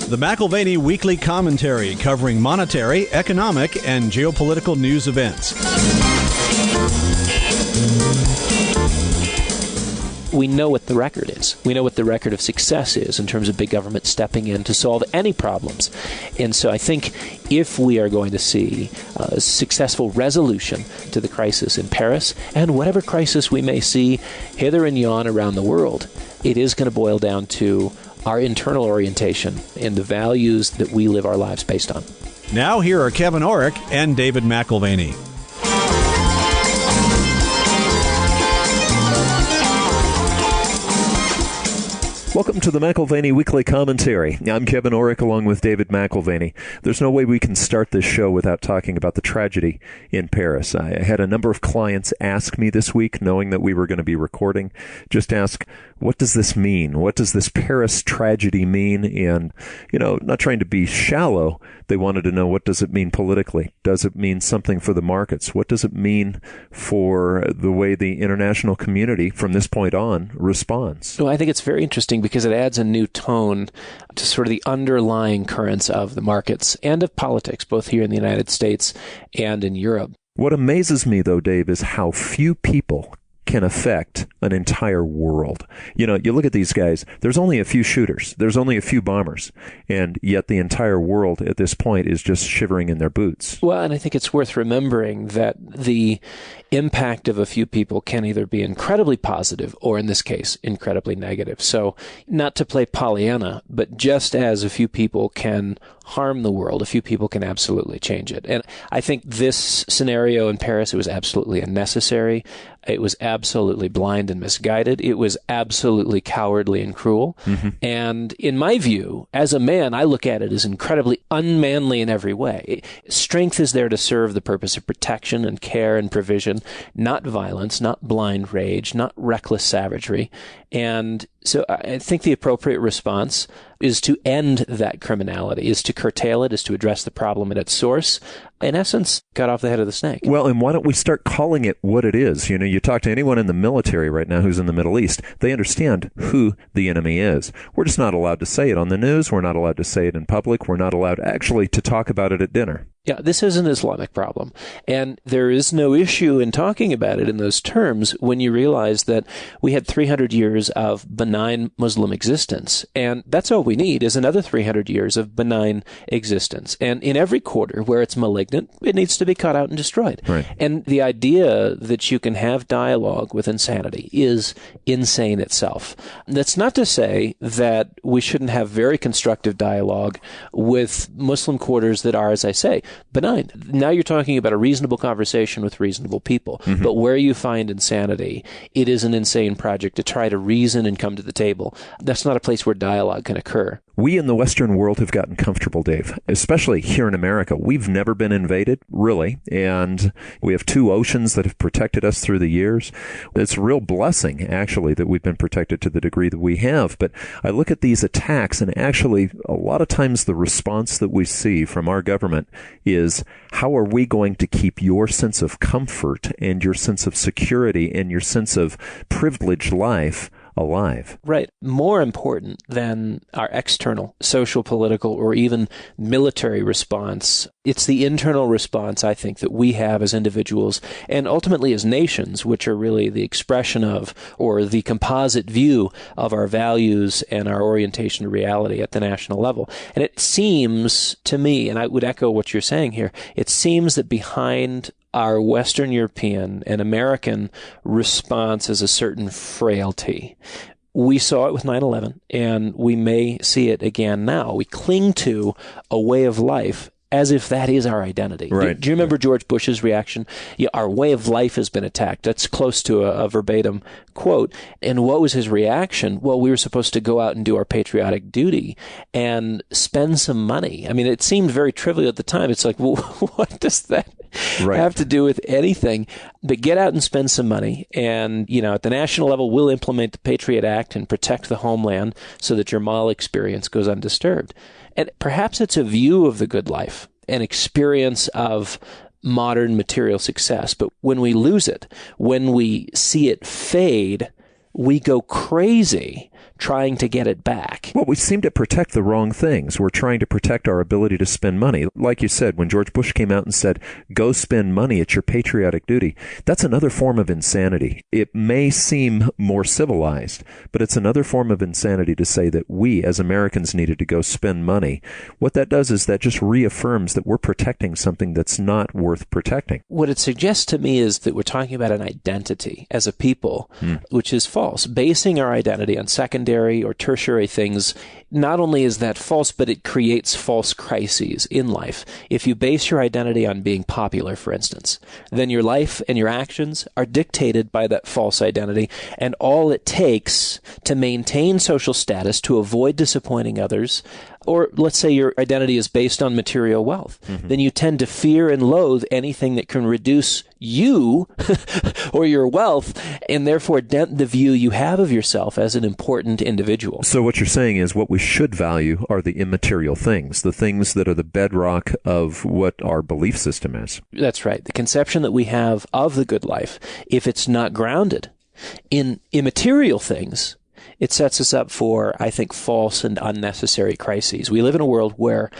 The McAlvany Weekly Commentary, covering monetary, economic, and geopolitical news events. We know what the record is. We know what the record of success is in terms of big government stepping in to solve any problems. And so I think if we are going to see a successful resolution to the crisis in Paris, and whatever crisis we may see hither and yon around the world, it is going to boil down to our internal orientation and the values that we live our lives based on. Now here are Kevin Orrick and David McAlvany. Welcome to the McAlvany Weekly Commentary. I'm Kevin Orrick along with David McAlvany. There's no way we can start this show without talking about the tragedy in Paris. I had a number of clients ask me this week, knowing that we were going to be recording, just ask, what does this mean? What does this Paris tragedy mean? And, not trying to be shallow, they wanted to know, what does it mean politically? Does it mean something for the markets? What does it mean for the way the international community from this point on responds? Well, I think it's very interesting because it adds a new tone to sort of the underlying currents of the markets and of politics, both here in the United States and in Europe. What amazes me, though, Dave, is how few people can affect an entire world. You look at these guys, there's only a few shooters, there's only a few bombers, and yet the entire world at this point is just shivering in their boots. Well, and I think it's worth remembering that the impact of a few people can either be incredibly positive or, in this case, incredibly negative. So, not to play Pollyanna, but just as a few people can harm the world, a few people can absolutely change it. And I think this scenario in Paris, it was absolutely unnecessary. It was absolutely blind and misguided. It was absolutely cowardly and cruel. Mm-hmm. And in my view, as a man, I look at it as incredibly unmanly in every way. Strength is there to serve the purpose of protection and care and provision, not violence, not blind rage, not reckless savagery. And so I think the appropriate response is to end that criminality, is to curtail it, is to address the problem at its source. In essence, cut off the head of the snake. Well, and why don't we start calling it what it is? You talk to anyone in the military right now who's in the Middle East, they understand who the enemy is. We're just not allowed to say it on the news. We're not allowed to say it in public. We're not allowed actually to talk about it at dinner. Yeah, this is an Islamic problem. And there is no issue in talking about it in those terms when you realize that we had 300 years of benign Muslim existence. And that's all we need is another 300 years of benign existence. And in every quarter where it's malignant, it needs to be cut out and destroyed. Right. And the idea that you can have dialogue with insanity is insane itself. That's not to say that we shouldn't have very constructive dialogue with Muslim quarters that are, as I say, benign. Now you're talking about a reasonable conversation with reasonable people. Mm-hmm. But where you find insanity, it is an insane project to try to reason and come to the table. That's not a place where dialogue can occur. We in the Western world have gotten comfortable, Dave, especially here in America. We've never been invaded, really, and we have two oceans that have protected us through the years. It's a real blessing, actually, that we've been protected to the degree that we have. But I look at these attacks, and actually, a lot of times the response that we see from our government is, how are we going to keep your sense of comfort and your sense of security and your sense of privileged life alive? Right. More important than our external social, political, or even military response, it's the internal response, I think, that we have as individuals and ultimately as nations, which are really the expression of or the composite view of our values and our orientation to reality at the national level. And it seems to me, and I would echo what you're saying here, it seems that behind our Western European and American response is a certain frailty. We saw it with 9/11, and we may see it again now. We cling to a way of life as if that is our identity. Right. Do you remember George Bush's reaction? Yeah, our way of life has been attacked. That's close to a verbatim quote. And what was his reaction? Well, we were supposed to go out and do our patriotic duty and spend some money. I mean, it seemed very trivial at the time. It's like, well, what does that have to do with anything? But get out and spend some money. And, at the national level, we'll implement the Patriot Act and protect the homeland so that your mall experience goes undisturbed. And perhaps it's a view of the good life, an experience of modern material success. But when we lose it, when we see it fade, we go crazy trying to get it back. Well, we seem to protect the wrong things. We're trying to protect our ability to spend money. Like you said, when George Bush came out and said, go spend money, it's your patriotic duty, that's another form of insanity. It may seem more civilized, but it's another form of insanity to say that we as Americans needed to go spend money. What that does is that just reaffirms that we're protecting something that's not worth protecting. What it suggests to me is that we're talking about an identity as a people, which is false. Basing our identity on secondary or tertiary things, not only is that false, but it creates false crises in life. If you base your identity on being popular, for instance, then your life and your actions are dictated by that false identity, and all it takes to maintain social status, to avoid disappointing others, or let's say your identity is based on material wealth, then you tend to fear and loathe anything that can reduce you or your wealth, and therefore dent the view you have of yourself as an important individual. So what you're saying is what we should value are the immaterial things, the things that are the bedrock of what our belief system is. That's right. The conception that we have of the good life, if it's not grounded in immaterial things, it sets us up for, I think, false and unnecessary crises. We live in a world where,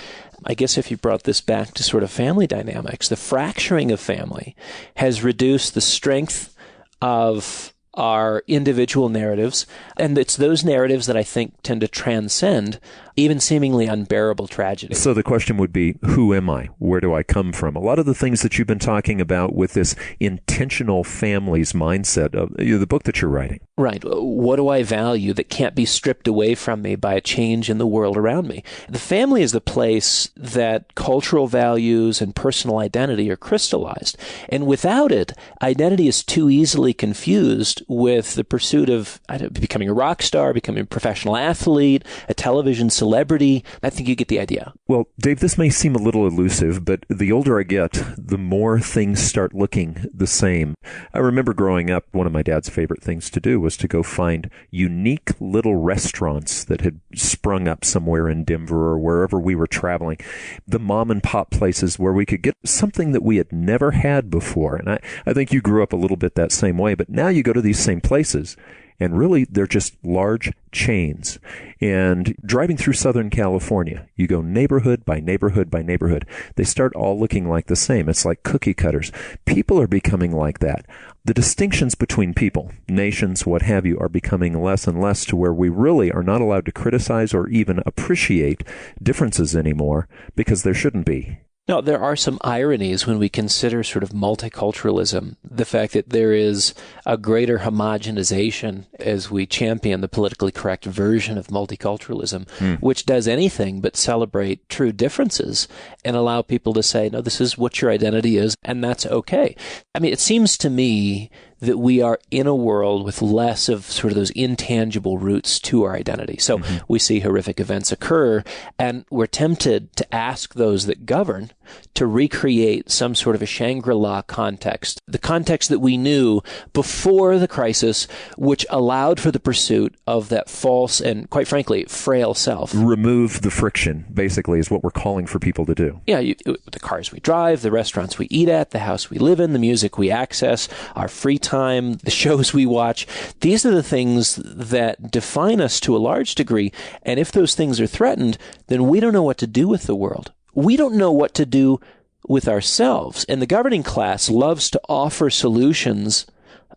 I guess if you brought this back to sort of family dynamics, the fracturing of family has reduced the strength of our individual narratives, and it's those narratives that I think tend to transcend even seemingly unbearable tragedy. So the question would be, who am I? Where do I come from? A lot of the things that you've been talking about with this intentional families mindset of the book that you're writing. Right. What do I value that can't be stripped away from me by a change in the world around me? The family is the place that cultural values and personal identity are crystallized. And without it, identity is too easily confused with the pursuit of becoming a rock star, becoming a professional athlete, a television celebrity. I think you get the idea. Well, Dave, this may seem a little elusive, but the older I get, the more things start looking the same. I remember growing up, one of my dad's favorite things to do was to go find unique little restaurants that had sprung up somewhere in Denver or wherever we were traveling. The mom and pop places where we could get something that we had never had before. And I think you grew up a little bit that same way, but now you go to these same places, and really, they're just large chains. And driving through Southern California, you go neighborhood by neighborhood by neighborhood. They start all looking like the same. It's like cookie cutters. People are becoming like that. The distinctions between people, nations, what have you, are becoming less and less to where we really are not allowed to criticize or even appreciate differences anymore because there shouldn't be. Now, there are some ironies when we consider sort of multiculturalism, the fact that there is a greater homogenization as we champion the politically correct version of multiculturalism, which does anything but celebrate true differences and allow people to say, no, this is what your identity is, and that's okay. I mean, it seems to me that we are in a world with less of sort of those intangible roots to our identity. So we see horrific events occur, and we're tempted to ask those that govern to recreate some sort of a Shangri-La context, the context that we knew before the crisis, which allowed for the pursuit of that false and, quite frankly, frail self. Remove the friction, basically, is what we're calling for people to do. Yeah, the cars we drive, the restaurants we eat at, the house we live in, the music we access, our free time, the shows we watch. These are the things that define us to a large degree. And if those things are threatened, then we don't know what to do with the world. We don't know what to do with ourselves. And the governing class loves to offer solutions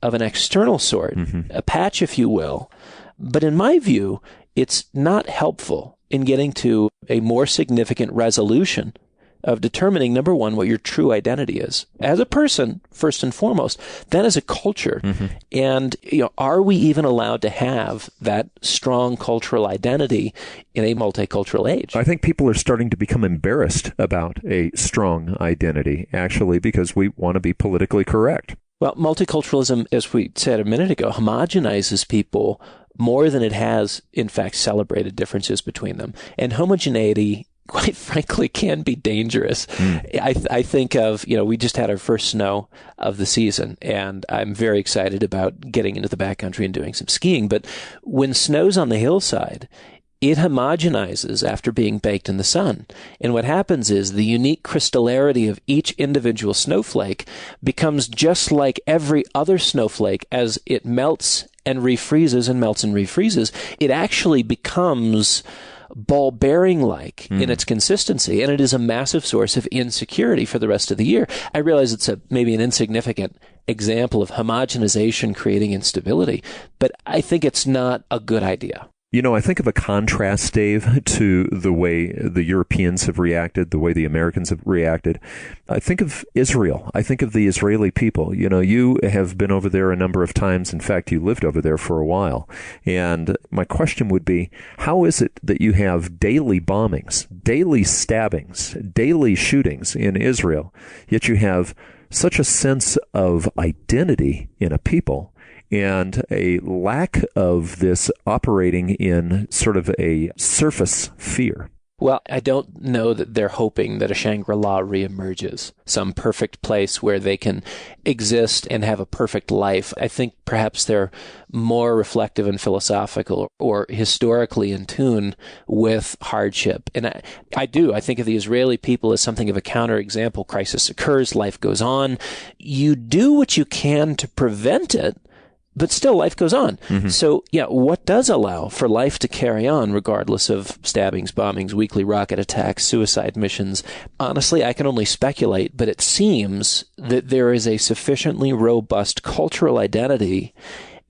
of an external sort, a patch, if you will. But in my view, it's not helpful in getting to a more significant resolution of determining, number one, what your true identity is as a person, first and foremost, then as a culture. And, are we even allowed to have that strong cultural identity in a multicultural age? I think people are starting to become embarrassed about a strong identity, actually, because we want to be politically correct. Well, multiculturalism, as we said a minute ago, homogenizes people more than it has, in fact, celebrated differences between them. And homogeneity, quite frankly, can be dangerous. I think of, we just had our first snow of the season, and I'm very excited about getting into the backcountry and doing some skiing. But when snow's on the hillside, it homogenizes after being baked in the sun. And what happens is the unique crystallarity of each individual snowflake becomes just like every other snowflake as it melts and refreezes and melts and refreezes, it actually becomes ball bearing-like in its consistency, and it is a massive source of insecurity for the rest of the year. I realize it's maybe an insignificant example of homogenization creating instability, but I think it's not a good idea. You know, I think of a contrast, Dave, to the way the Europeans have reacted, the way the Americans have reacted. I think of Israel. I think of the Israeli people. You know, you have been over there a number of times. In fact, you lived over there for a while. And my question would be, how is it that you have daily bombings, daily stabbings, daily shootings in Israel, yet you have such a sense of identity in a people and a lack of this operating in sort of a surface fear? Well, I don't know that they're hoping that a Shangri-La reemerges, some perfect place where they can exist and have a perfect life. I think perhaps they're more reflective and philosophical or historically in tune with hardship. And I think of the Israeli people as something of a counterexample. Crisis occurs, life goes on. You do what you can to prevent it, but still, life goes on. So, what does allow for life to carry on regardless of stabbings, bombings, weekly rocket attacks, suicide missions? Honestly, I can only speculate, but it seems that there is a sufficiently robust cultural identity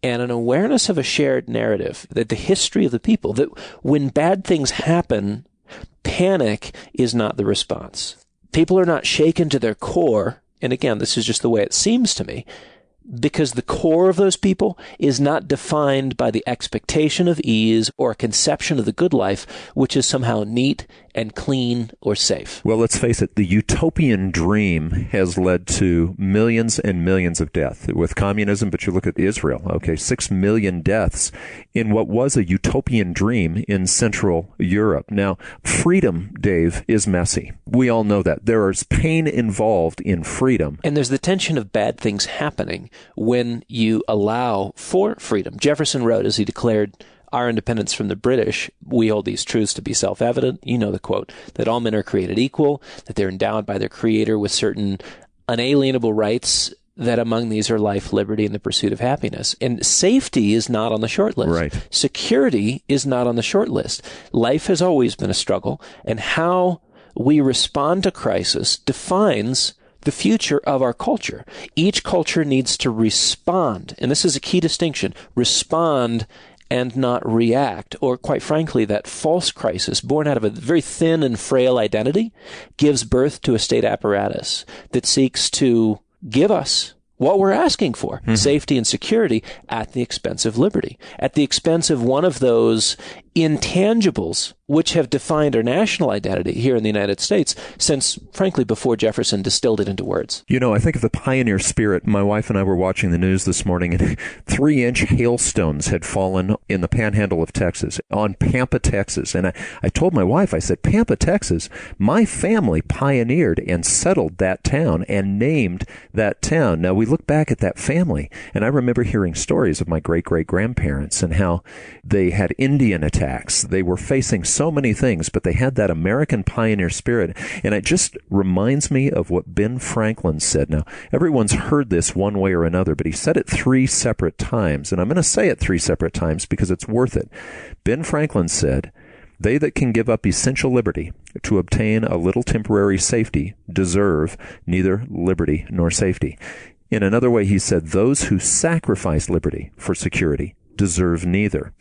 and an awareness of a shared narrative, that the history of the people, that when bad things happen, panic is not the response. People are not shaken to their core, and again, this is just the way it seems to me, because the core of those people is not defined by the expectation of ease or a conception of the good life, which is somehow neat and clean or safe. Well, let's face it, the utopian dream has led to millions and millions of deaths with communism, but you look at Israel, 6 million deaths in what was a utopian dream in Central Europe. Now, freedom, Dave, is messy. We all know that. There is pain involved in freedom. And there's the tension of bad things happening when you allow for freedom. Jefferson wrote, as he declared our independence from the British, we hold these truths to be self-evident. You know the quote, that all men are created equal, that they're endowed by their Creator with certain unalienable rights, that among these are life, liberty, and the pursuit of happiness. And safety is not on the short list. Right. Security is not on the short list. Life has always been a struggle, and how we respond to crisis defines the future of our culture. Each culture needs to respond, and this is a key distinction, respond and not react, or quite frankly, that false crisis born out of a very thin and frail identity gives birth to a state apparatus that seeks to give us what we're asking for, safety and security, at the expense of liberty, at the expense of one of those intangibles which have defined our national identity here in the United States since, frankly, before Jefferson distilled it into words. You know, I think of the pioneer spirit. My wife and I were watching the news this morning, and 3-inch hailstones had fallen in the panhandle of Texas, on Pampa, Texas. And I told my wife, I said, Pampa, Texas, my family pioneered and settled that town and named that town. Now, we look back at that family, and I remember hearing stories of my great-great-grandparents and how they had Indian attacks. They were facing so many things, but they had that American pioneer spirit. And it just reminds me of what Ben Franklin said. Now, everyone's heard this one way or another, but he said it 3 separate times. And I'm going to say it 3 separate times because it's worth it. Ben Franklin said, "They that can give up essential liberty to obtain a little temporary safety deserve neither liberty nor safety." In another way, he said, "Those who sacrifice liberty for security deserve neither."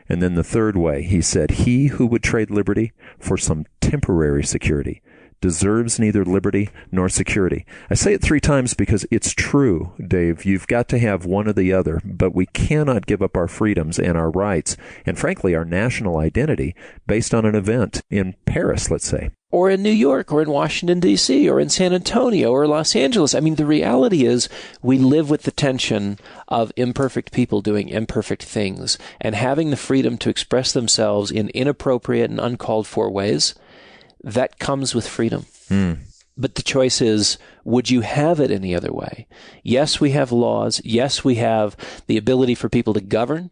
And then the third way, he said, "He who would trade liberty for some temporary security deserves neither liberty nor security." I say it 3 times because it's true, Dave. You've got to have one or the other, but we cannot give up our freedoms and our rights, and frankly, our national identity based on an event in Paris, let's say. Or in New York, or in Washington, D.C., or in San Antonio, or Los Angeles. I mean, the reality is we live with the tension of imperfect people doing imperfect things and having the freedom to express themselves in inappropriate and uncalled for ways. That comes with freedom. But the choice is, would you have it any other way? Yes, we have laws. Yes, we have the ability for people to govern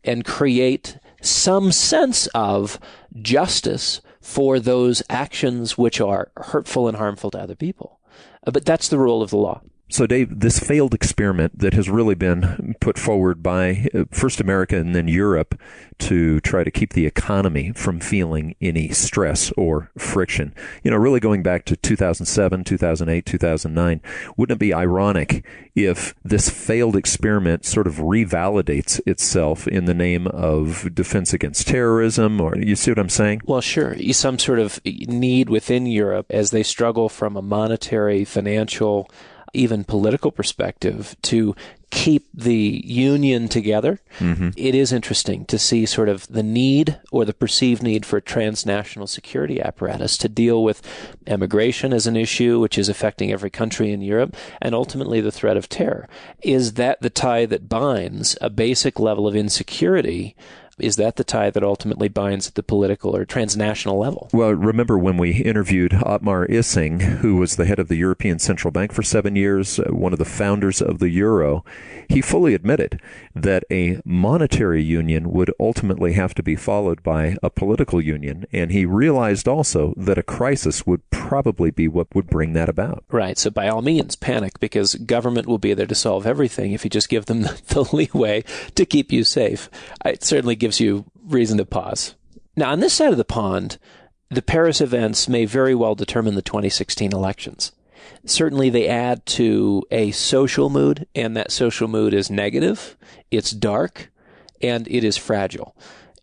and create some sense of justice for those actions which are hurtful and harmful to other people. But that's the role of the law. So, Dave, this failed experiment that has really been put forward by first America and then Europe to try to keep the economy from feeling any stress or friction, really going back to 2007, 2008, 2009, wouldn't it be ironic if this failed experiment sort of revalidates itself in the name of defense against terrorism, or you see what I'm saying? Well, sure. Some sort of need within Europe as they struggle from a monetary, financial, even political perspective to keep the union together. Mm-hmm. It is interesting to see sort of the need or the perceived need for a transnational security apparatus to deal with immigration as an issue, which is affecting every country in Europe, and ultimately the threat of terror. Is that the tie that binds a basic level of insecurity? Is that the tie that ultimately binds at the political or transnational level? Well, remember when we interviewed Otmar Issing, who was the head of the European Central Bank for 7 years, one of the founders of the euro, he fully admitted that a monetary union would ultimately have to be followed by a political union. And he realized also that a crisis would probably be what would bring that about. Right. So by all means, panic, because government will be there to solve everything if you just give them the leeway to keep you safe. It certainly gives you reason to pause. Now, on this side of the pond, the Paris events may very well determine the 2016 elections. Certainly, they add to a social mood, and that social mood is negative, it's dark, and it is fragile.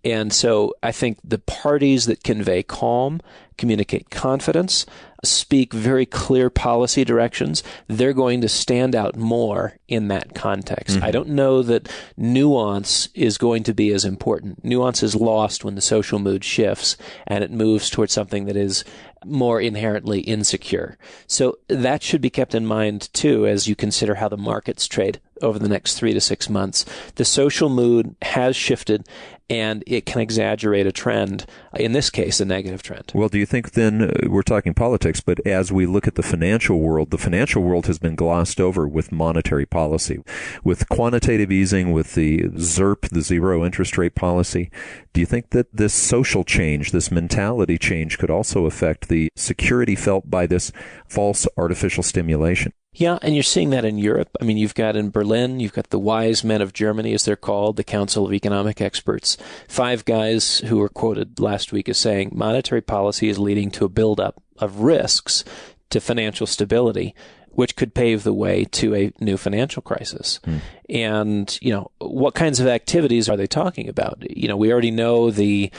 And so I think the parties that convey calm, communicate confidence, speak very clear policy directions, they're going to stand out more in that context. Mm-hmm. I don't know that nuance is going to be as important. Nuance is lost when the social mood shifts and it moves towards something that is more inherently insecure. So that should be kept in mind, too, as you consider how the markets trade over the next 3 to 6 months. The social mood has shifted, and it can exaggerate a trend, in this case, a negative trend. Well, do you think then, we're talking politics, but as we look at the financial world has been glossed over with monetary policy. With quantitative easing, with the ZIRP, the zero interest rate policy, do you think that this social change, this mentality change could also affect the security felt by this false artificial stimulation? Yeah, and you're seeing that in Europe. I mean, you've got in Berlin, you've got the wise men of Germany, as they're called, the Council of Economic Experts. 5 guys who were quoted last week as saying monetary policy is leading to a buildup of risks to financial stability, which could pave the way to a new financial crisis. And, what kinds of activities are they talking about? We already know the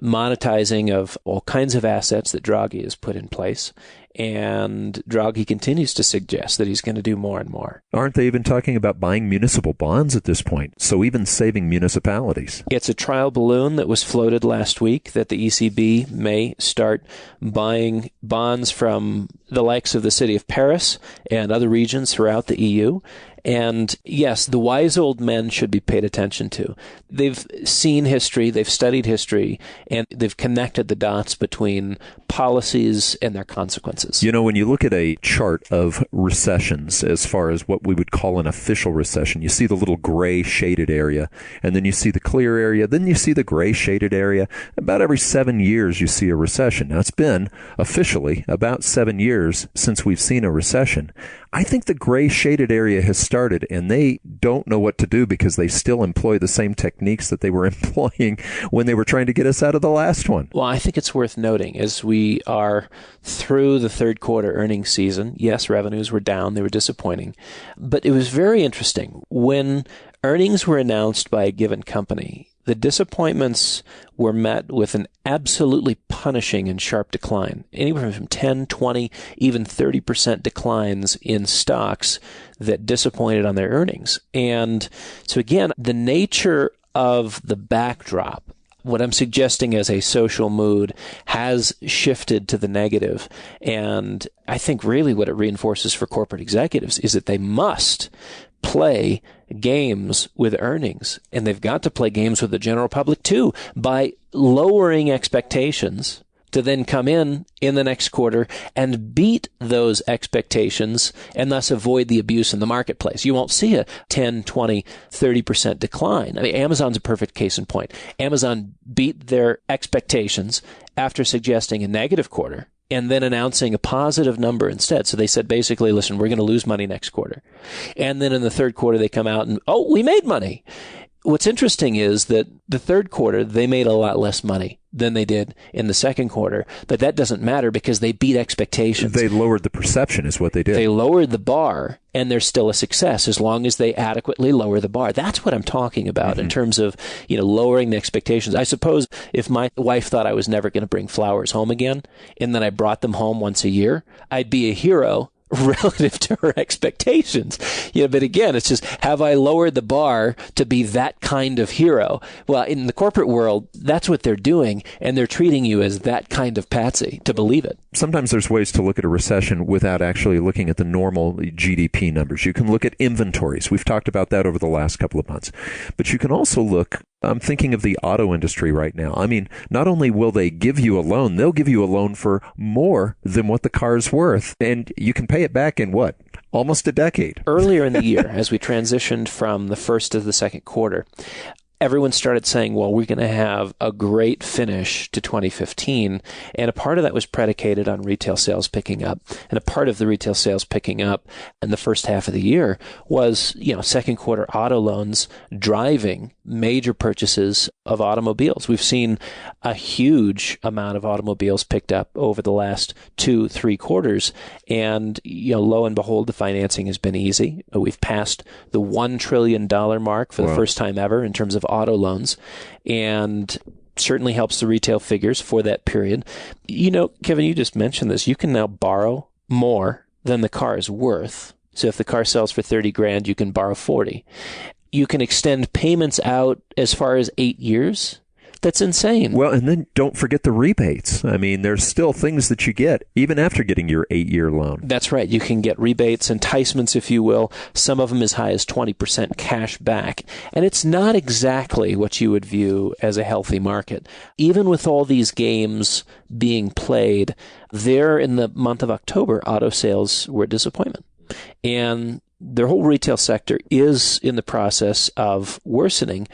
monetizing of all kinds of assets that Draghi has put in place. And Draghi continues to suggest that he's going to do more and more. Aren't they even talking about buying municipal bonds at this point? So even saving municipalities. It's a trial balloon that was floated last week that the ECB may start buying bonds from the likes of the city of Paris and other regions throughout the EU. And yes, the wise old men should be paid attention to. They've seen history, they've studied history, and they've connected the dots between policies and their consequences. When you look at a chart of recessions, as far as what we would call an official recession, you see the little gray shaded area, and then you see the clear area, then you see the gray shaded area. About every 7 years you see a recession. Now, it's been officially about 7 years since we've seen a recession. I think the gray shaded area has started, and they don't know what to do because they still employ the same techniques that they were employing when they were trying to get us out of the last one. Well, I think it's worth noting as we are through the third quarter earnings season, yes, revenues were down, they were disappointing, but it was very interesting. When earnings were announced by a given company, the disappointments were met with an absolutely punishing and sharp decline, anywhere from 10, 20, even 30% declines in stocks that disappointed on their earnings. And so again, the nature of the backdrop, what I'm suggesting as a social mood, has shifted to the negative. And I think really what it reinforces for corporate executives is that they must play games with earnings, and they've got to play games with the general public too by lowering expectations to then come in the next quarter and beat those expectations and thus avoid the abuse in the marketplace. You won't see a 10, 20, 30% decline. I mean, Amazon's a perfect case in point. Amazon beat their expectations after suggesting a negative quarter, and then announcing a positive number instead. So they said basically, listen, we're going to lose money next quarter. And then in the third quarter, they come out and, we made money. What's interesting is that the third quarter, they made a lot less money than they did in the second quarter. But that doesn't matter because they beat expectations. They lowered the perception is what they did. They lowered the bar, and they're still a success as long as they adequately lower the bar. That's what I'm talking about in terms of, lowering the expectations. I suppose if my wife thought I was never going to bring flowers home again, and then I brought them home once a year, I'd be a hero relative to her expectations. But again, it's just, have I lowered the bar to be that kind of hero? Well, in the corporate world, that's what they're doing, and they're treating you as that kind of patsy to believe it. Sometimes there's ways to look at a recession without actually looking at the normal GDP numbers. You can look at inventories. We've talked about that over the last couple of months. But you can also look, I'm thinking of the auto industry right now. I mean, not only will they give you a loan, they'll give you a loan for more than what the car's worth. And you can pay it back in what? Almost a decade. Earlier in the year, as we transitioned from the first to the second quarter, everyone started saying, well, we're going to have a great finish to 2015. And a part of that was predicated on retail sales picking up. And a part of the retail sales picking up in the first half of the year was, second quarter auto loans driving major purchases of automobiles. We've seen a huge amount of automobiles picked up over the last 2-3 quarters. And, lo and behold, the financing has been easy. We've passed the $1 trillion mark for the first time ever in terms of auto loans, and certainly helps the retail figures for that period. Kevin, you just mentioned this. You can now borrow more than the car is worth. So if the car sells for $30,000, you can borrow 40. You can extend payments out as far as 8 years. That's insane. Well, and then don't forget the rebates. I mean, there's still things that you get even after getting your 8-year loan. That's right. You can get rebates, enticements, if you will, some of them as high as 20% cash back. And it's not exactly what you would view as a healthy market. Even with all these games being played, there in the month of October, auto sales were a disappointment. And their whole retail sector is in the process of worsening.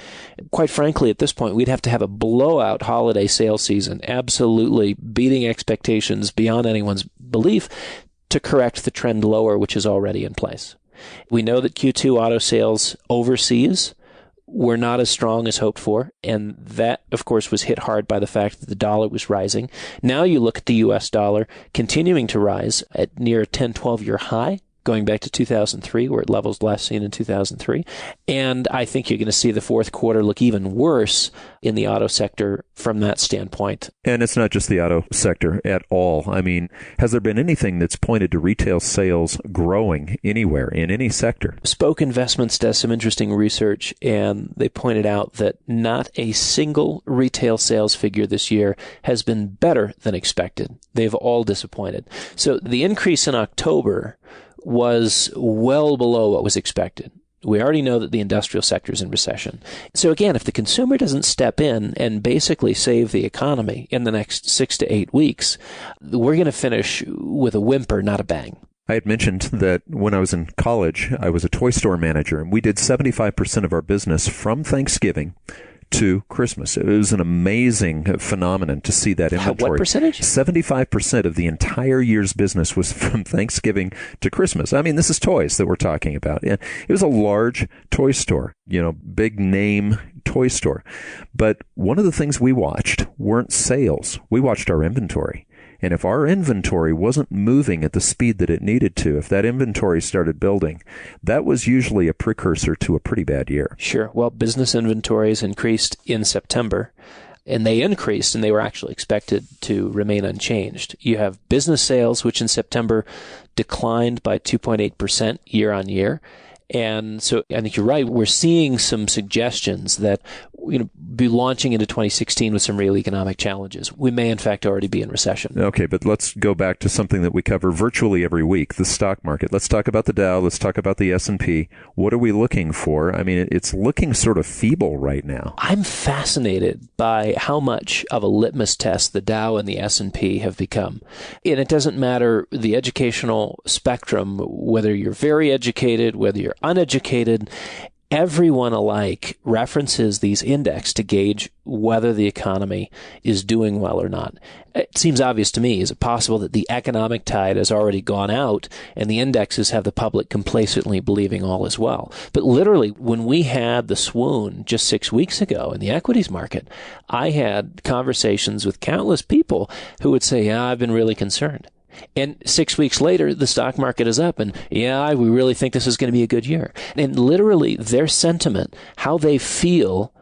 Quite frankly, at this point, we'd have to have a blowout holiday sales season, absolutely beating expectations beyond anyone's belief, to correct the trend lower, which is already in place. We know that Q2 auto sales overseas were not as strong as hoped for, and that, of course, was hit hard by the fact that the dollar was rising. Now you look at the U.S. dollar continuing to rise at near a 10-12-year high, going back to 2003, where it levels last seen in 2003. And I think you're going to see the fourth quarter look even worse in the auto sector from that standpoint. And it's not just the auto sector at all. I mean, has there been anything that's pointed to retail sales growing anywhere in any sector? Spoke Investments does some interesting research, and they pointed out that not a single retail sales figure this year has been better than expected. They've all disappointed. So the increase in October was well below what was expected. We already know that the industrial sector is in recession. So again, if the consumer doesn't step in and basically save the economy in the next 6 to 8 weeks, we're going to finish with a whimper, not a bang. I had mentioned that when I was in college, I was a toy store manager, and we did 75% of our business from Thanksgiving to Christmas. It was an amazing phenomenon to see that inventory. What percentage? 75% of the entire year's business was from Thanksgiving to Christmas. I mean, this is toys that we're talking about. And it was a large toy store, big name toy store. But one of the things we watched weren't sales. We watched our inventory. And if our inventory wasn't moving at the speed that it needed to, if that inventory started building, that was usually a precursor to a pretty bad year. Sure. Well, business inventories increased in September, and they increased, and they were actually expected to remain unchanged. You have business sales, which in September declined by 2.8% year on year. And so I think you're right. We're seeing some suggestions that be launching into 2016 with some real economic challenges. We may, in fact, already be in recession. Okay, but let's go back to something that we cover virtually every week, the stock market. Let's talk about the Dow. Let's talk about the S&P. What are we looking for? I mean, it's looking sort of feeble right now. I'm fascinated by how much of a litmus test the Dow and the S&P have become. And it doesn't matter the educational spectrum, whether you're very educated, whether you're uneducated. everyone alike references these index to gauge whether the economy is doing well or not. It seems obvious to me. Is it possible that the economic tide has already gone out and the indexes have the public complacently believing all is well? But literally, when we had the swoon just 6 weeks ago in the equities market, I had conversations with countless people who would say, yeah, I've been really concerned. And 6 weeks later, the stock market is up, and yeah, we really think this is going to be a good year. And literally, their sentiment, how they feel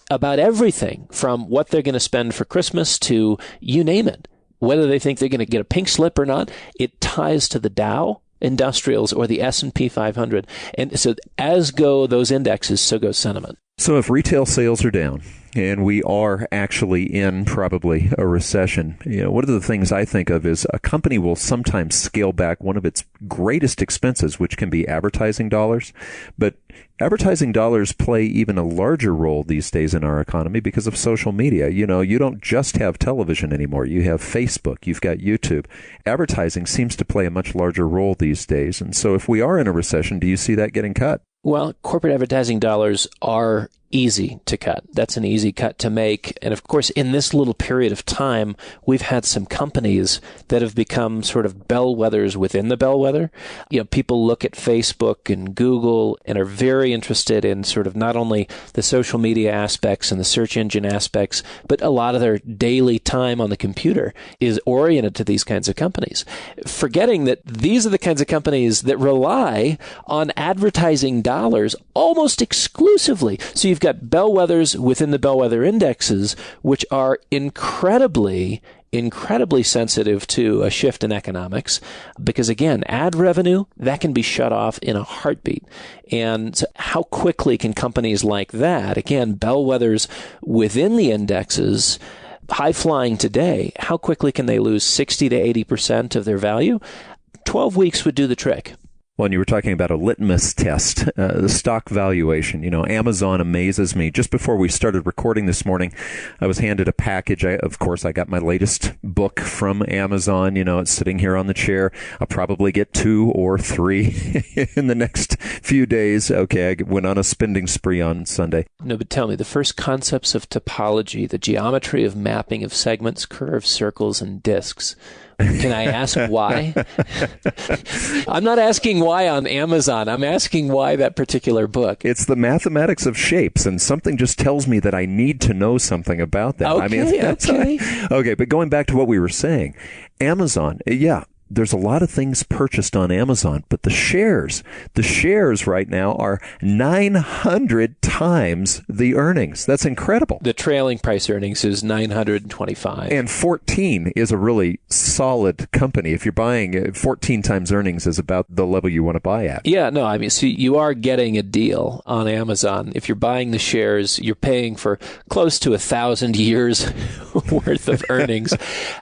about everything from what they're going to spend for Christmas to you name it, whether they think they're going to get a pink slip or not, it ties to the Dow Industrials or the S&P 500. And so as go those indexes, so goes sentiment. So if retail sales are down, and we are actually in probably a recession, one of the things I think of is a company will sometimes scale back one of its greatest expenses, which can be advertising dollars. But advertising dollars play even a larger role these days in our economy because of social media. You don't just have television anymore. You have Facebook. You've got YouTube. Advertising seems to play a much larger role these days. And so if we are in a recession, do you see that getting cut? Well, corporate advertising dollars are easy to cut. That's an easy cut to make. And of course, in this little period of time, we've had some companies that have become sort of bellwethers within the bellwether. People look at Facebook and Google and are very interested in sort of not only the social media aspects and the search engine aspects, but a lot of their daily time on the computer is oriented to these kinds of companies, forgetting that these are the kinds of companies that rely on advertising dollars almost exclusively. So you've got bellwethers within the bellwether indexes, which are incredibly sensitive to a shift in economics, because again, ad revenue, that can be shut off in a heartbeat. And so how quickly can companies like that, again, bellwethers within the indexes, high flying today, how quickly can they lose 60 to 80% of their value? 12 weeks would do the trick. Well, and you were talking about a litmus test, the stock valuation. Amazon amazes me. Just before we started recording this morning, I was handed a package. Of course, I got my latest book from Amazon. It's sitting here on the chair. I'll probably get 2 or 3 in the next few days. Okay, I went on a spending spree on Sunday. No, but tell me, the first concepts of topology, the geometry of mapping of segments, curves, circles, and disks. Can I ask why? I'm not asking why on Amazon. I'm asking why that particular book. It's the mathematics of shapes, and something just tells me that I need to know something about that. Okay. Okay, but going back to what we were saying, Amazon, there's a lot of things purchased on Amazon, but the shares right now are 900 times the earnings. That's incredible. The trailing price earnings is 925. And 14 is a really solid company. If you're buying 14 times earnings is about the level you want to buy at. Yeah, no, so you are getting a deal on Amazon. If you're buying the shares, you're paying for close to 1,000 years worth of earnings,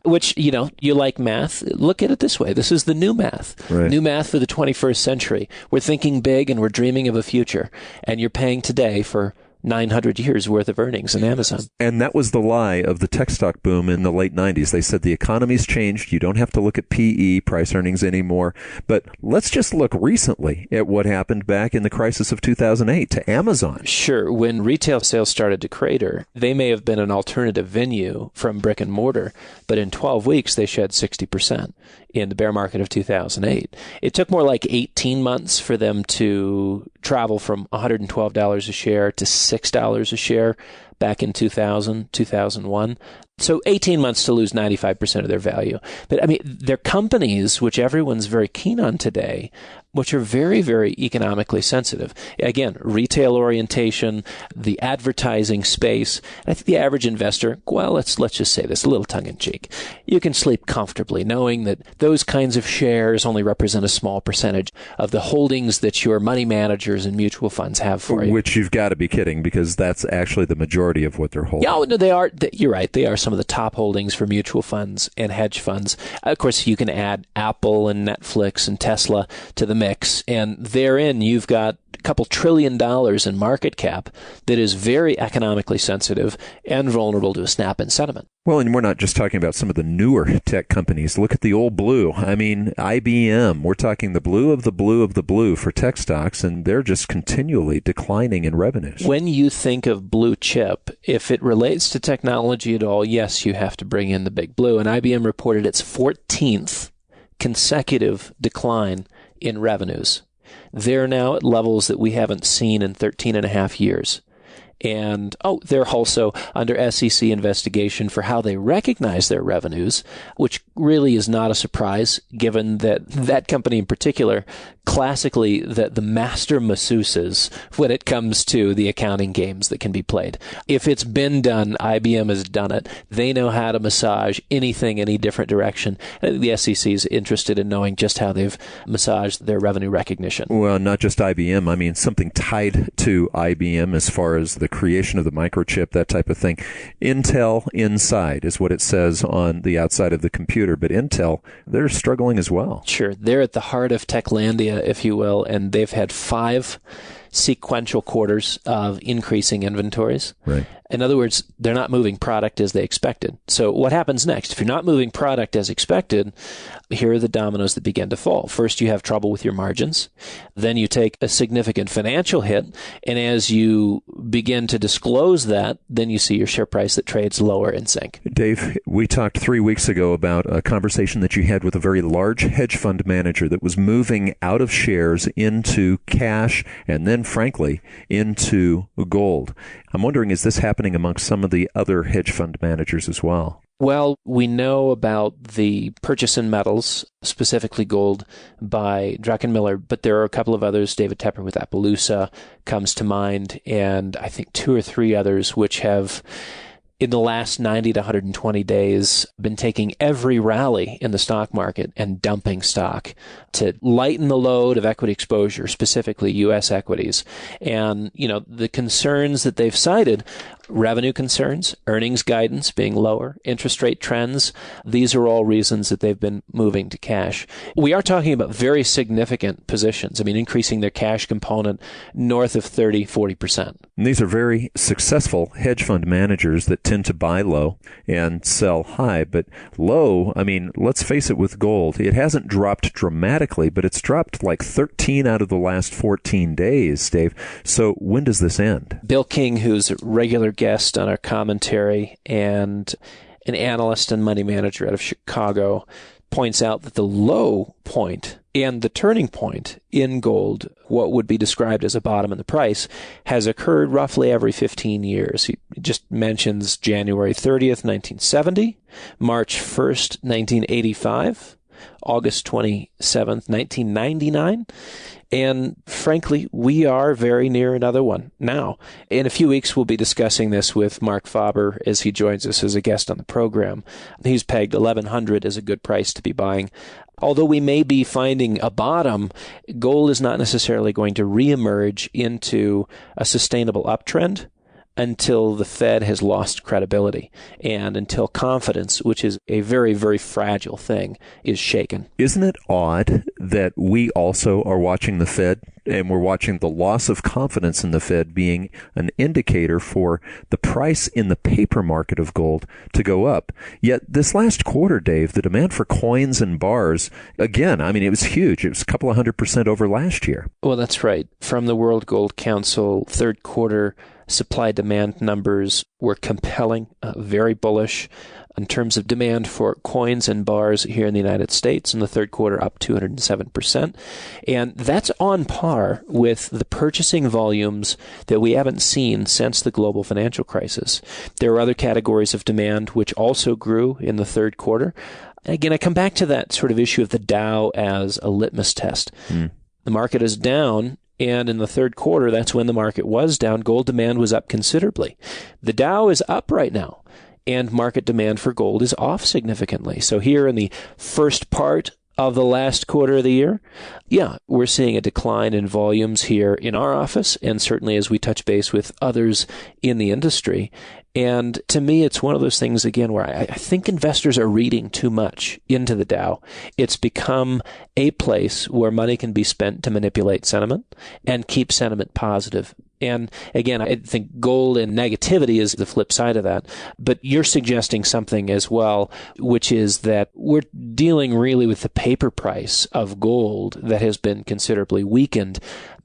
which, you like math. Look at it this way. This is the new math. Right. New math for the 21st century. We're thinking big and we're dreaming of a future. And you're paying today for 900 years worth of earnings in Amazon. And that was the lie of the tech stock boom in the late 90s. They said the economy's changed. You don't have to look at PE, price earnings anymore. But let's just look recently at what happened back in the crisis of 2008 to Amazon. Sure. When retail sales started to crater, they may have been an alternative venue from brick and mortar, but in 12 weeks, they shed 60% in the bear market of 2008. It took more like 18 months for them to travel from $112 a share to $6 a share back in 2000, 2001. So 18 months to lose 95% of their value. But they're companies, which everyone's very keen on today, which are very, very economically sensitive. Again, retail orientation, the advertising space. I think the average investor, well, let's just say this a little tongue-in-cheek. You can sleep comfortably knowing that those kinds of shares only represent a small percentage of the holdings that your money managers and mutual funds have for you. Which you've got to be kidding, because that's actually the majority of what they're holding. Yeah, no, they are. You're right. They are some of the top holdings for mutual funds and hedge funds. Of course, you can add Apple and Netflix and Tesla to the mix, and therein you've got a couple $1 trillion in market cap that is very economically sensitive and vulnerable to a snap in sentiment. Well, and we're not just talking about some of the newer tech companies. Look at the old blue. I mean, IBM, we're talking the blue of the blue of the blue for tech stocks, and they're just continually declining in revenues. When you think of blue chip, if it relates to technology at all, yes, you have to bring in the big blue. And IBM reported its 14th consecutive decline in revenues. They're now at levels that we haven't seen in 13 and a half years. And, they're also under SEC investigation for how they recognize their revenues, which really is not a surprise, given that that company in particular, classically, the master masseuses when it comes to the accounting games that can be played. If it's been done, IBM has done it. They know how to massage anything, any different direction. I think the SEC is interested in knowing just how they've massaged their revenue recognition. Well, not just IBM. I mean, something tied to IBM as far as the creation of the microchip, that type of thing. Intel Inside is what it says on the outside of the computer, but Intel, they're struggling as well. Sure. They're at the heart of Techlandia, if you will, and they've had 5 sequential quarters of increasing inventories. Right. In other words, they're not moving product as they expected. So what happens next? If you're not moving product as expected, here are the dominoes that begin to fall. First, you have trouble with your margins. Then you take a significant financial hit. And as you begin to disclose that, then you see your share price that trades lower in sync. Dave, we talked 3 weeks ago about a conversation that you had with a very large hedge fund manager that was moving out of shares into cash and then, frankly, into gold. I'm wondering, is this happening amongst some of the other hedge fund managers as well? Well, we know about the purchase in metals, specifically gold, by Druckenmiller, but there are a couple of others. David Tepper with Appaloosa comes to mind, and I think 2 or 3 others which have, in the last 90 to 120 days, been taking every rally in the stock market and dumping stock to lighten the load of equity exposure, specifically U.S. equities. And, the concerns that they've cited, revenue concerns, earnings guidance being lower, interest rate trends, these are all reasons that they've been moving to cash. We are talking about very significant positions. I mean, increasing their cash component north of 30, 40%. And these are very successful hedge fund managers that tend to buy low and sell high. But low, I mean, let's face it, with gold, it hasn't dropped dramatically, but it's dropped like 13 out of the last 14 days, Dave. So when does this end? Bill King, who's a regular guest on our commentary and an analyst and money manager out of Chicago, points out that the low point and the turning point in gold, what would be described as a bottom in the price, has occurred roughly every 15 years. He just mentions January 30th, 1970, March 1st, 1985, August 27th, 1999. And frankly, we are very near another one now. In a few weeks, we'll be discussing this with Mark Faber as he joins us as a guest on the program. He's pegged 1,100 as a good price to be buying. Although we may be finding a bottom, gold is not necessarily going to reemerge into a sustainable uptrend until the Fed has lost credibility and until confidence, which is a very, very fragile thing, is shaken. Isn't it odd that we also are watching the Fed and we're watching the loss of confidence in the Fed being an indicator for the price in the paper market of gold to go up? Yet this last quarter, Dave, the demand for coins and bars, again, I mean, it was huge. It was a couple of 100% over last year. Well, that's right. From the World Gold Council, third quarter supply-demand numbers were compelling, very bullish in terms of demand for coins and bars here in the United States in the third quarter, up 207%. And that's on par with the purchasing volumes that we haven't seen since the global financial crisis. There are other categories of demand which also grew in the third quarter. Again, I come back to that sort of issue of the Dow as a litmus test. The market is down. And in the third quarter, that's when the market was down. Gold demand was up considerably. The Dow is up right now, and market demand for gold is off significantly. So here in the first part of the last quarter of the year, we're seeing a decline in volumes here in our office, and certainly as we touch base with others in the industry. And to me, it's one of those things, again, where I think investors are reading too much into the Dow. It's become a place where money can be spent to manipulate sentiment and keep sentiment positive. And again, I think gold and negativity is the flip side of that. But you're suggesting something as well, which is that we're dealing really with the paper price of gold that has been considerably weakened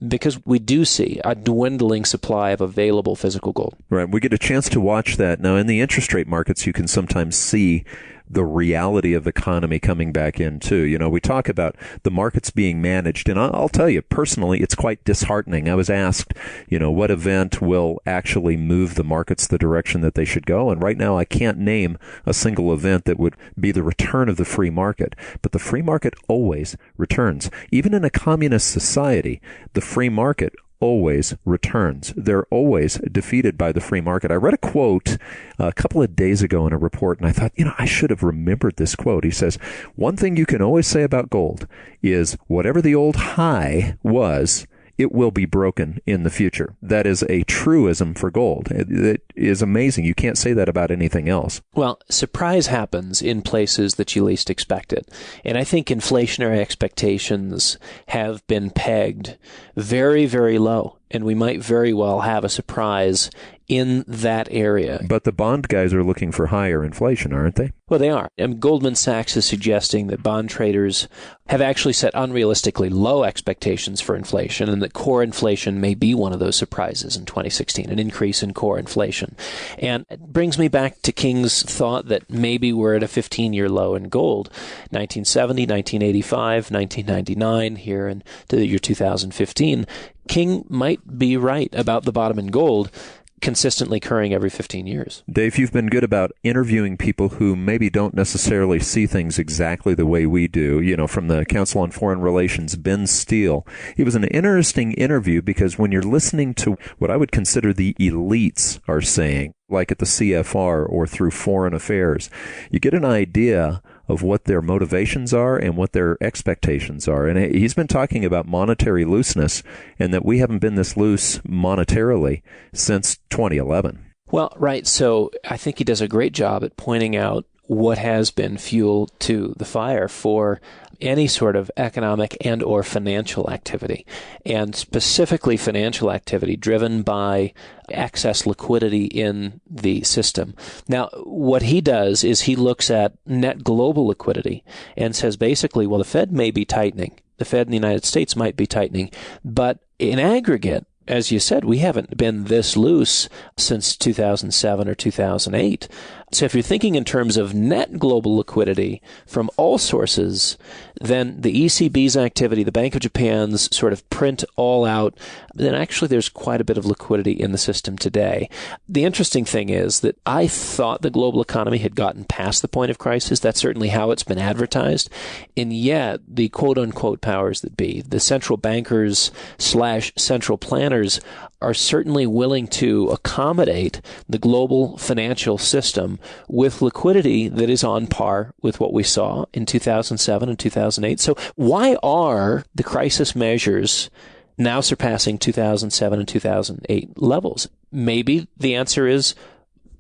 because we do see a dwindling supply of available physical gold. Right. We get a chance to watch that. Now, in the interest rate markets, you can sometimes see the reality of the economy coming back in too. You know, we talk about the markets being managed, and I'll tell you personally, it's quite disheartening. I was asked, you know, what event will actually move the markets the direction that they should go, and right now I can't name a single event that would be the return of the free market. But the free market always returns. Even in a communist society, the free market always returns. They're always defeated by the free market. I read a quote a couple of days ago in a report, and I thought, I should have remembered this quote. He says, one thing you can always say about gold is whatever the old high was, it will be broken in the future. That is a truism for gold. It is amazing. You can't say that about anything else. Well, surprise happens in places that you least expect it. And I think inflationary expectations have been pegged very, very low. And we might very well have a surprise in that area. But the bond guys are looking for higher inflation, aren't they? Well, they are. And Goldman Sachs is suggesting that bond traders have actually set unrealistically low expectations for inflation and that core inflation may be one of those surprises in 2016, an increase in core inflation. And it brings me back to King's thought that maybe we're at a 15-year low in gold. 1970, 1985, 1999, here in the year 2015. King might be right about the bottom in gold consistently occurring every 15 years. Dave, you've been good about interviewing people who maybe don't necessarily see things exactly the way we do. You know, from the Council on Foreign Relations, Ben Steele. It was an interesting interview because when you're listening to what I would consider the elites are saying, like at the CFR or through Foreign Affairs, you get an idea of what their motivations are and what their expectations are. And he's been talking about monetary looseness and that we haven't been this loose monetarily since 2011. Well, right. So I think he does a great job at pointing out what has been fuel to the fire for any sort of economic and or financial activity, and specifically financial activity driven by excess liquidity in the system. Now, what he does is he looks at net global liquidity and says basically, well, the Fed may be tightening. The Fed in the United States might be tightening, but in aggregate, as you said, we haven't been this loose since 2007 or 2008. So if you're thinking in terms of net global liquidity from all sources, then the ECB's activity, the Bank of Japan's sort of print all out, then actually there's quite a bit of liquidity in the system today. The interesting thing is that I thought the global economy had gotten past the point of crisis. That's certainly how it's been advertised. And yet the quote-unquote powers that be, the central bankers / central planners, are certainly willing to accommodate the global financial system with liquidity that is on par with what we saw in 2007 and 2008. So why are the crisis measures now surpassing 2007 and 2008 levels? Maybe the answer is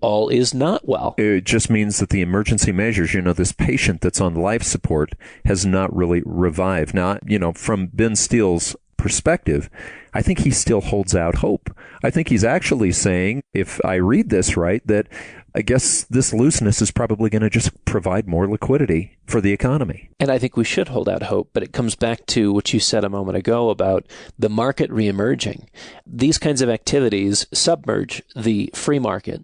all is not well. It just means that the emergency measures, this patient that's on life support has not really revived. Now, from Ben Steele's perspective, I think he still holds out hope. I think he's actually saying, if I read this right, that I guess this looseness is probably going to just provide more liquidity for the economy. And I think we should hold out hope, but it comes back to what you said a moment ago about the market reemerging. These kinds of activities submerge the free market,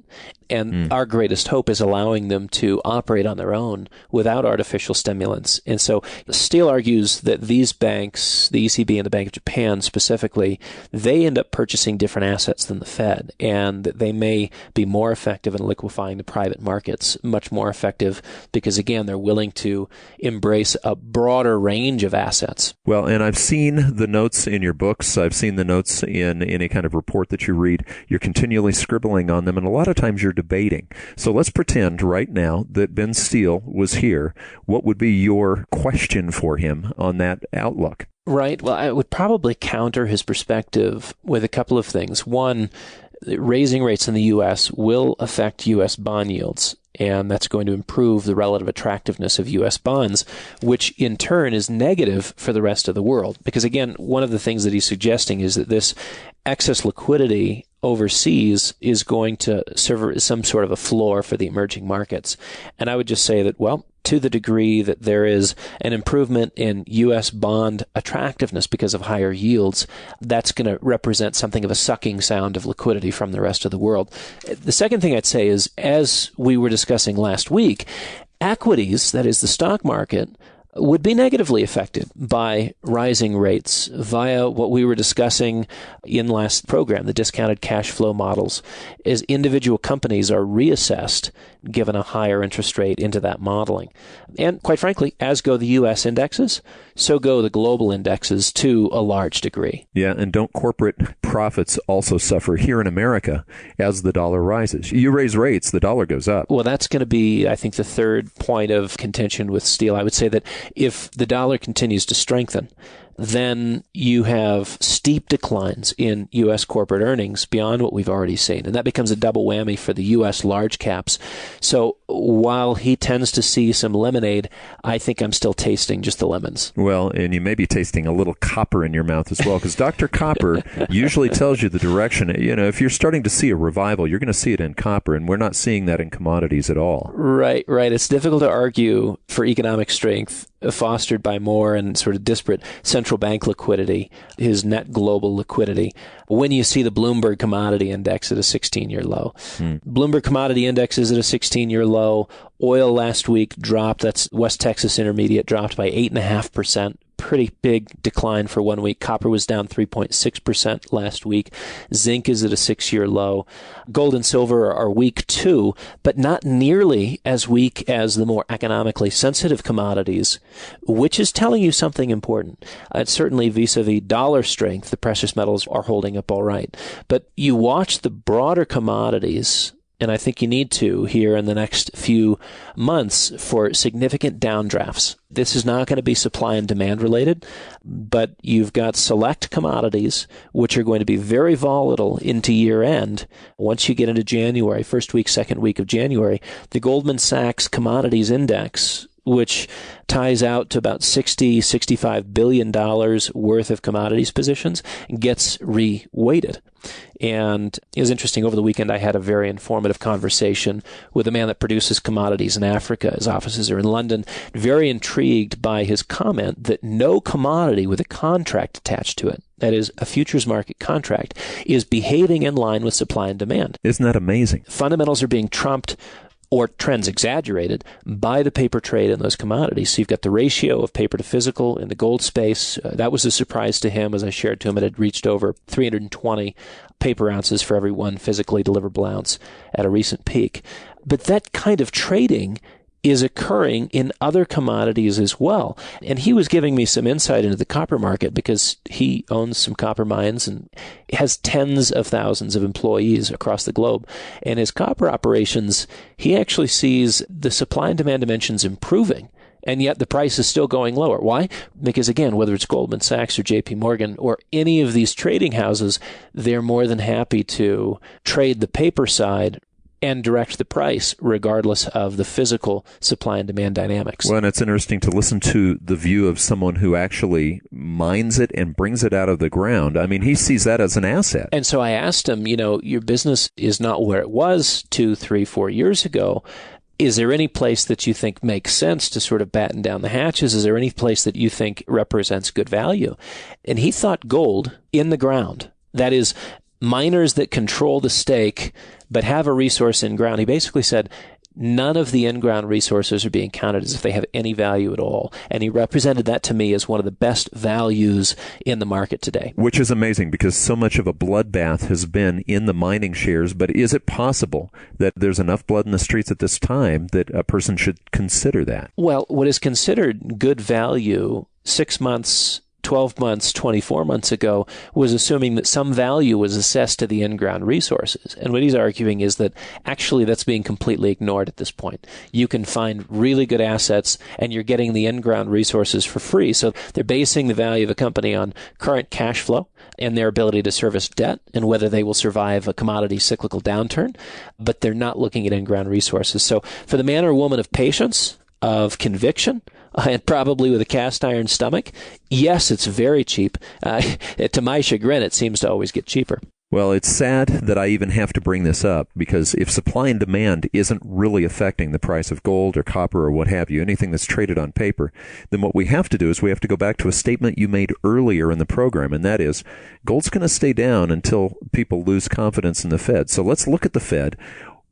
and our greatest hope is allowing them to operate on their own without artificial stimulants. And so Steele argues that these banks, the ECB and the Bank of Japan specifically, they end up purchasing different assets than the Fed, and they may be more effective in liquefying the private markets, much more effective because, again, they're willing to embrace a broader range of assets. Well, and I've seen the notes in your books. I've seen the notes in any kind of report that you read. You're continually scribbling on them, and a lot of times you're debating. So let's pretend right now that Ben Steele was here. What would be your question for him on that outlook? Right. Well, I would probably counter his perspective with a couple of things. One, raising rates in the U.S. will affect U.S. bond yields. And that's going to improve the relative attractiveness of U.S. bonds, which in turn is negative for the rest of the world. Because again, one of the things that he's suggesting is that this excess liquidity overseas is going to serve as some sort of a floor for the emerging markets. And I would just say that, well, to the degree that there is an improvement in U.S. bond attractiveness because of higher yields, that's going to represent something of a sucking sound of liquidity from the rest of the world. The second thing I'd say is, as we were discussing last week, equities, that is the stock market, would be negatively affected by rising rates via what we were discussing in last program, the discounted cash flow models, as individual companies are reassessed given a higher interest rate into that modeling. And quite frankly, as go the U.S. indexes, so go the global indexes to a large degree. Yeah, and don't corporate profits also suffer here in America as the dollar rises? You raise rates, the dollar goes up. Well, that's going to be, I think, the third point of contention with steel. I would say that if the dollar continues to strengthen, then you have steep declines in U.S. corporate earnings beyond what we've already seen. And that becomes a double whammy for the U.S. large caps. So while he tends to see some lemonade, I think I'm still tasting just the lemons. Well, and you may be tasting a little copper in your mouth as well, because Dr. Copper usually tells you the direction. You know, if you're starting to see a revival, you're going to see it in copper, and we're not seeing that in commodities at all. Right. It's difficult to argue for economic strength fostered by more and sort of disparate central bank liquidity, his net global liquidity, when you see the Bloomberg Commodity Index at a 16-year low. Bloomberg Commodity Index is at a 16-year low. Oil last week dropped, that's West Texas Intermediate, dropped by 8.5%. Pretty big decline for 1 week. Copper was down 3.6% last week. Zinc is at a 6-year low. Gold and silver are weak too, but not nearly as weak as the more economically sensitive commodities, which is telling you something important. Certainly vis-a-vis dollar strength, the precious metals are holding up all right. But you watch the broader commodities, and I think you need to here in the next few months for significant downdrafts. This is not going to be supply and demand related, but you've got select commodities which are going to be very volatile into year end. Once you get into January, first week, second week of January, the Goldman Sachs Commodities Index, which ties out to about $65 billion worth of commodities positions, gets reweighted. And it was interesting. Over the weekend, I had a very informative conversation with a man that produces commodities in Africa. His offices are in London. Very intrigued by his comment that no commodity with a contract attached to it, that is, a futures market contract, is behaving in line with supply and demand. Isn't that amazing? Fundamentals are being trumped, or trends exaggerated, by the paper trade in those commodities. So you've got the ratio of paper to physical in the gold space. That was a surprise to him. As I shared to him, it had reached over 320 paper ounces for every one physically deliverable ounce at a recent peak. But that kind of trading is occurring in other commodities as well. And he was giving me some insight into the copper market because he owns some copper mines and has tens of thousands of employees across the globe. And his copper operations, he actually sees the supply and demand dimensions improving. And yet the price is still going lower. Why? Because again, whether it's Goldman Sachs or JP Morgan or any of these trading houses, they're more than happy to trade the paper side and direct the price regardless of the physical supply and demand dynamics. Well, and it's interesting to listen to the view of someone who actually mines it and brings it out of the ground. I mean, he sees that as an asset. And so I asked him, your business is not where it was 2, 3, 4 years ago. Is there any place that you think makes sense to sort of batten down the hatches? Is there any place that you think represents good value? And he thought gold in the ground. That is, miners that control the stake but have a resource in ground. He basically said none of the in-ground resources are being counted as if they have any value at all. And he represented that to me as one of the best values in the market today. Which is amazing because so much of a bloodbath has been in the mining shares. But is it possible that there's enough blood in the streets at this time that a person should consider that? Well, what is considered good value 6 months 12 months, 24 months ago was assuming that some value was assessed to the in-ground resources. And what he's arguing is that actually that's being completely ignored at this point. You can find really good assets and you're getting the in-ground resources for free. So they're basing the value of a company on current cash flow and their ability to service debt and whether they will survive a commodity cyclical downturn, but they're not looking at in-ground resources. So for the man or woman of patience, of conviction, and probably with a cast iron stomach, yes, it's very cheap. To my chagrin, it seems to always get cheaper. Well, it's sad that I even have to bring this up, because if supply and demand isn't really affecting the price of gold or copper or what have you, anything that's traded on paper, then what we have to do is we have to go back to a statement you made earlier in the program, and that is gold's going to stay down until people lose confidence in the Fed. So let's look at the Fed.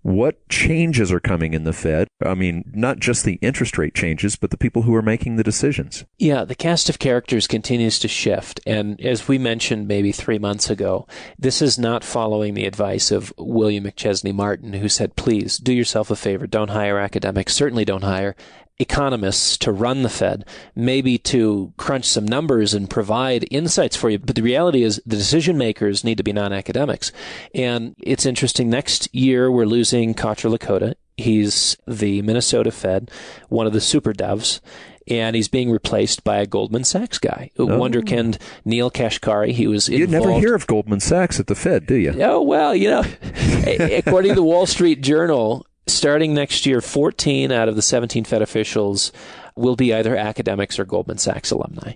What changes are coming in the Fed? I mean, not just the interest rate changes, but the people who are making the decisions. Yeah, the cast of characters continues to shift. And as we mentioned maybe 3 months ago, this is not following the advice of William McChesney Martin, who said, please do yourself a favor. Don't hire academics. Certainly don't hire economists to run the Fed, maybe to crunch some numbers and provide insights for you. But the reality is the decision makers need to be non-academics. And it's interesting. Next year, we're losing Contra Lakota. He's the Minnesota Fed, one of the super doves. And he's being replaced by a Goldman Sachs guy. Wonderkind Neil Kashkari. He was involved. You never hear of Goldman Sachs at the Fed, do you? Oh, well, according to the Wall Street Journal, starting next year, 14 out of the 17 Fed officials will be either academics or Goldman Sachs alumni.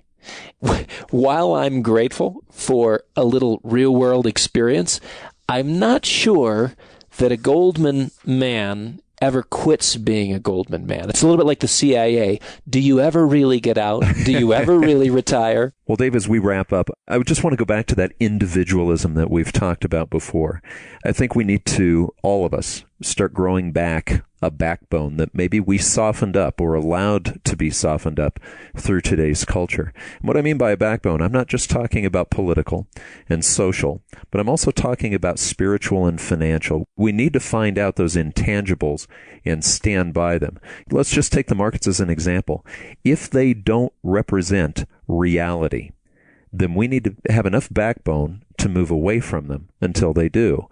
While I'm grateful for a little real-world experience, I'm not sure that a Goldman man ever quits being a Goldman man. It's a little bit like the CIA. Do you ever really get out? Do you ever really retire? Well, Dave, as we wrap up, I would just want to go back to that individualism that we've talked about before. I think we need to, all of us, start growing back a backbone that maybe we softened up or allowed to be softened up through today's culture. And what I mean by a backbone, I'm not just talking about political and social, but I'm also talking about spiritual and financial. We need to find out those intangibles and stand by them. Let's just take the markets as an example. If they don't represent reality, then we need to have enough backbone to move away from them until they do.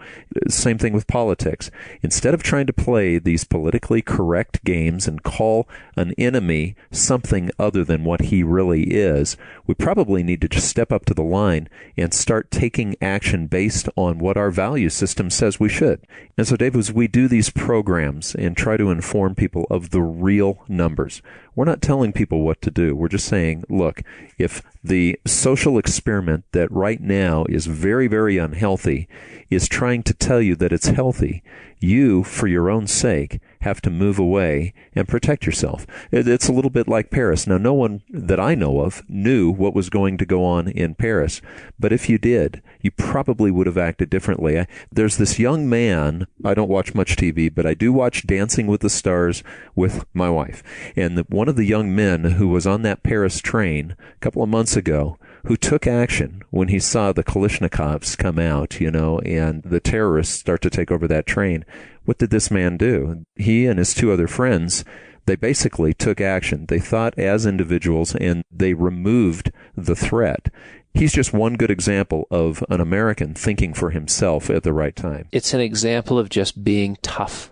Same thing with politics. Instead of trying to play these politically correct games and call an enemy something other than what he really is, we probably need to just step up to the line and start taking action based on what our value system says we should. And so, Dave, as we do these programs and try to inform people of the real numbers, we're not telling people what to do. We're just saying, look, if the social experiment that right now is very, very unhealthy is trying to tell you that it's healthy, you, for your own sake, have to move away and protect yourself. It's a little bit like Paris. Now, no one that I know of knew what was going to go on in Paris, but if you did, you probably would have acted differently. There's this young man, I don't watch much TV, but I do watch Dancing with the Stars with my wife, and one of the young men who was on that Paris train a couple of months ago, who took action when he saw the Kalashnikovs come out, and the terrorists start to take over that train. What did this man do? He and his two other friends, they basically took action. They thought as individuals, and they removed the threat. He's just one good example of an American thinking for himself at the right time. It's an example of just being tough.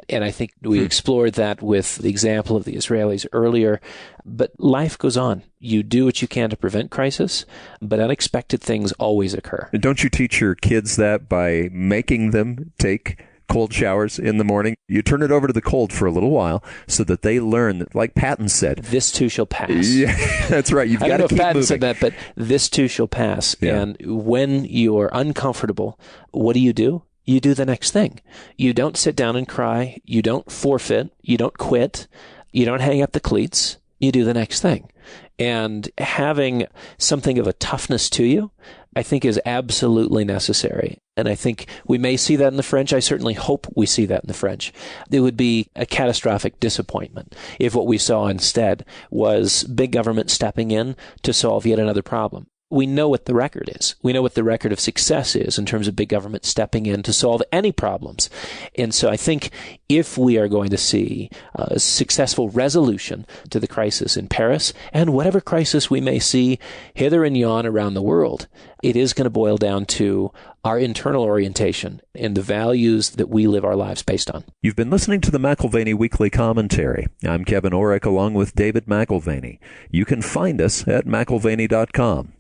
And I think we explored that with the example of the Israelis earlier. But life goes on. You do what you can to prevent crisis, but unexpected things always occur. Don't you teach your kids that by making them take cold showers in the morning? You turn it over to the cold for a little while so that they learn that, like Patton said, this too shall pass. Yeah, that's right. You've got to keep Patton moving. said that, but this too shall pass. Yeah. And when you're uncomfortable, what do? You do the next thing. You don't sit down and cry. You don't forfeit. You don't quit. You don't hang up the cleats. You do the next thing. And having something of a toughness to you, I think, is absolutely necessary. And I think we may see that in the French. I certainly hope we see that in the French. It would be a catastrophic disappointment if what we saw instead was big government stepping in to solve yet another problem. we know what the record is. We know what the record of success is in terms of big government stepping in to solve any problems. And so I think if we are going to see a successful resolution to the crisis in Paris and whatever crisis we may see hither and yon around the world, it is going to boil down to our internal orientation and the values that we live our lives based on. You've been listening to the McAlvany Weekly Commentary. I'm Kevin Orrick along with David McAlvany. You can find us at McAlvany.com,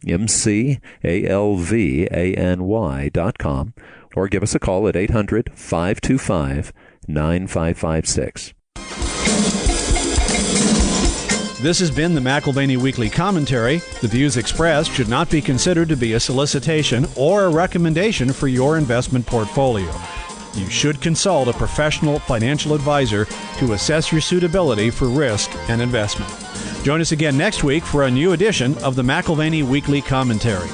McAlvany.com, or give us a call at 800-525-9556. This has been the McAlvany Weekly Commentary. The views expressed should not be considered to be a solicitation or a recommendation for your investment portfolio. You should consult a professional financial advisor to assess your suitability for risk and investment. Join us again next week for a new edition of the McAlvany Weekly Commentary.